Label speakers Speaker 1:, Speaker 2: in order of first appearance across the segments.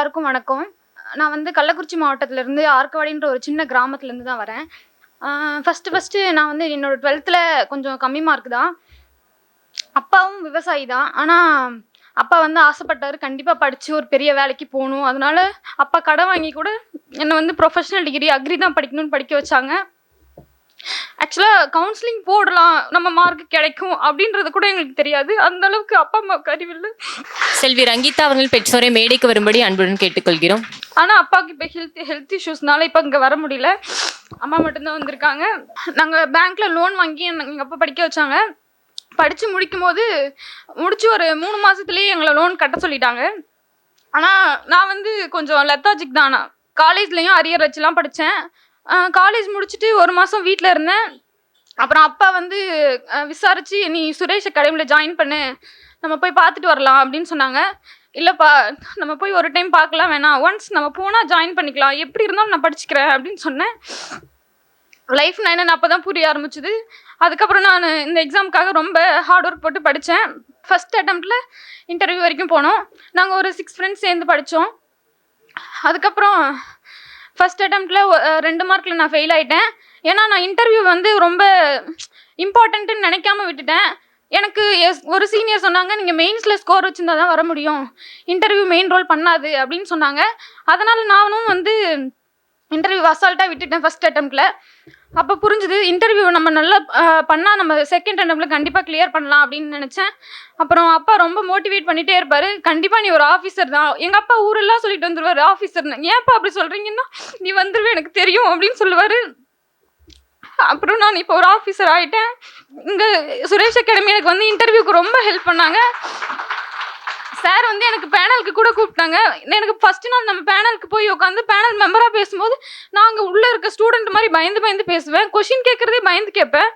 Speaker 1: எல்லாருக்கும் வணக்கம். நான் வந்து கள்ளக்குறிச்சி மாவட்டத்திலேருந்து ஆர்கவாடின்ற ஒரு சின்ன கிராமத்துலேருந்து தான் வரேன். ஃபஸ்ட்டு நான் வந்து என்னோட 12th கொஞ்சம் கம்மி மார்க் தான். அப்பாவும் விவசாயி தான். ஆனால் அப்பா வந்து ஆசைப்பட்டாரு, கண்டிப்பாக படித்து ஒரு பெரிய வேலைக்கு போகணும். அதனால அப்பா கடன் வாங்கி கூட என்னை வந்து ப்ரொஃபஷனல் டிகிரி அக்ரி தான் படிக்கணும்னு படிக்க வச்சாங்க. ஆக்சுவலாக கவுன்சிலிங் போடலாம், நம்ம மார்க் கிடைக்கும் அப்படின்றது கூட எங்களுக்கு தெரியாது. அந்த அளவுக்கு அப்பா அம்மாவுக்கு அறிவில்லை.
Speaker 2: செல்வி ரங்கிதா அவர்கள் பெற்றோரை மேடைக்கு வரும்படி அன்புடன் கேட்டுக்கொள்கிறோம்.
Speaker 1: ஆனால் அப்பாவுக்கு இப்போ ஹெல்த் இஷ்யூஸ்னால இப்போ இங்கே வர முடியல. அம்மா மட்டும்தான் வந்திருக்காங்க. நாங்கள் பேங்க்கில் லோன் வாங்கி எங்கள் அப்பா படிக்க வச்சாங்க. படித்து முடிச்சு ஒரு 3 மாதத்துலேயே எங்களை லோன் கட்ட சொல்லிட்டாங்க. ஆனால் நான் வந்து கொஞ்சம் லெத்தாஜிக் தான். நான் காலேஜ்லேயும் அரியர் வச்சுலாம் படித்தேன். காலேஜ் முடிச்சுட்டு 1 மாதம் வீட்டில் இருந்தேன். அப்புறம் அப்பா வந்து விசாரித்து நீ சுரேஷ் அகாடமியில் ஜாயின் பண்ணு, நம்ம போய் பார்த்துட்டு வரலாம் அப்படின்னு சொன்னாங்க. இல்லைப்பா, நம்ம போய் ஒரு டைம் பார்க்கலாம் வேணாம், ஒன்ஸ் நம்ம போனால் ஜாயின் பண்ணிக்கலாம், எப்படி இருந்தாலும் நான் படிச்சுக்கிறேன் அப்படின்னு சொன்னேன். லைஃப்னா என்னென்னு அப்போ தான் புரிய ஆரம்பிச்சுது. அதுக்கப்புறம் நான் இந்த எக்ஸாமுக்காக ரொம்ப ஹார்ட் ஒர்க் போட்டு படித்தேன். ஃபஸ்ட் அட்டெம்ப்டில் இன்டர்வியூ வரைக்கும் போனோம். நாங்கள் ஒரு 6 ஃப்ரெண்ட்ஸ் சேர்ந்து படித்தோம். அதுக்கப்புறம் ஃபஸ்ட் அட்டெம்ப்டில் 2 மார்க்கில் நான் ஃபெயில் ஆகிட்டேன். ஏன்னா நான் இன்டர்வியூ வந்து ரொம்ப இம்பார்ட்டண்ட்டுன்னு நினைக்காம விட்டுட்டேன். எனக்கு ஒரு சீனியர் சொன்னாங்க, நீங்கள் மெயின்ஸில் ஸ்கோர் வச்சுருந்தா தான் வர முடியும், இன்டர்வியூ மெயின் ரோல் பண்ணாது அப்படின்னு சொன்னாங்க. அதனால் நானும் வந்து இன்டர்வியூ அசால்ட்டாக விட்டுட்டேன் ஃபஸ்ட் அட்டெம்ப்டில். அப்போ புரிஞ்சுது, இன்டர்வியூ நம்ம நல்லா பண்ணால் நம்ம செகண்ட் அட்டெம்ப்டில் கண்டிப்பாக கிளியர் பண்ணலாம் அப்படின்னு நினச்சேன். அப்புறம் அப்பா ரொம்ப மோட்டிவேட் பண்ணிகிட்டே இருப்பார். கண்டிப்பாக நீ ஒரு ஆஃபீஸர் தான். எங்கள் அப்பா ஊரெல்லாம் சொல்லிட்டு வந்துடுவார் ஆஃபீஸர்னு. ஏன்ப்பா அப்படி சொல்கிறீங்கன்னா, நீ வந்துடுவே எனக்கு தெரியும் அப்படின்னு சொல்லுவார். அப்புறம் நான் இப்போ ஒரு ஆஃபீஸர் ஆகிட்டேன். இங்கே சுரேஷ் அகாடமி எனக்கு வந்து இன்டர்வியூக்கு ரொம்ப ஹெல்ப் பண்ணாங்க. சார் வந்து எனக்கு பேனலுக்கு கூட கூப்பிட்டாங்க. எனக்கு ஃபஸ்ட்டு நாள் நம்ம பேனலுக்கு போய் உட்காந்து பேனல் மெம்பராக பேசும்போது நாங்கள் உள்ளே இருக்க ஸ்டூடெண்ட் மாதிரி பயந்து பேசுவேன். கொஷின் கேட்குறதே பயந்து கேட்பேன்.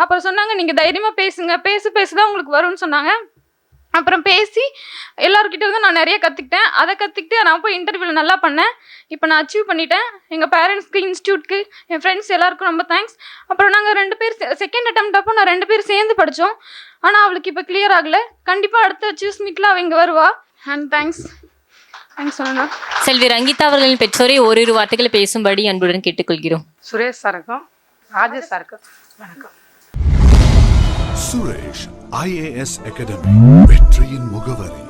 Speaker 1: அப்புறம் சொன்னாங்க, நீங்கள் தைரியமாக பேசுங்க, பேசு தான் உங்களுக்கு வரும்னு சொன்னாங்க. அப்புறம் பேசி எல்லாருக்கிட்ட வந்து நான் நிறைய கற்றுக்கிட்டேன். அதை கற்றுக்கிட்டு நான் போய் இன்டர்வியூவில் நல்லா பண்ணேன். இப்போ நான் அச்சீவ் பண்ணிட்டேன். எங்கள் பேரண்ட்ஸ்க்கு, இன்ஸ்டியூட்க்கு, என் ஃப்ரெண்ட்ஸ் எல்லாருக்கும் ரொம்ப தேங்க்ஸ். அப்புறம் நாங்கள் 2 பேர் செகண்ட் அட்டெம்ப்ட் அப்போ நான் 2 பேர் சேர்ந்து படித்தோம். ஆனால் அவளுக்கு இப்போ கிளியர் ஆகலை. கண்டிப்பாக அடுத்த சூஸ் மீட்டில் அவள் இங்கே வருவா. அண்ட் தேங்க்ஸ் சொன்னா.
Speaker 2: செல்வி ரங்கிதா அவர்களின் பெற்றோரை ஓரிரு வார்த்தைகளை பேசும்படி அன்புடன் கேட்டுக்கொள்கிறோம்.
Speaker 3: சுரேஷ் சாருக்கும் ராஜேஷ் சாருக்கும் வணக்கம்.
Speaker 4: சுரேஷ் IAS அகாடமி, வெற்றியின் முகவரி.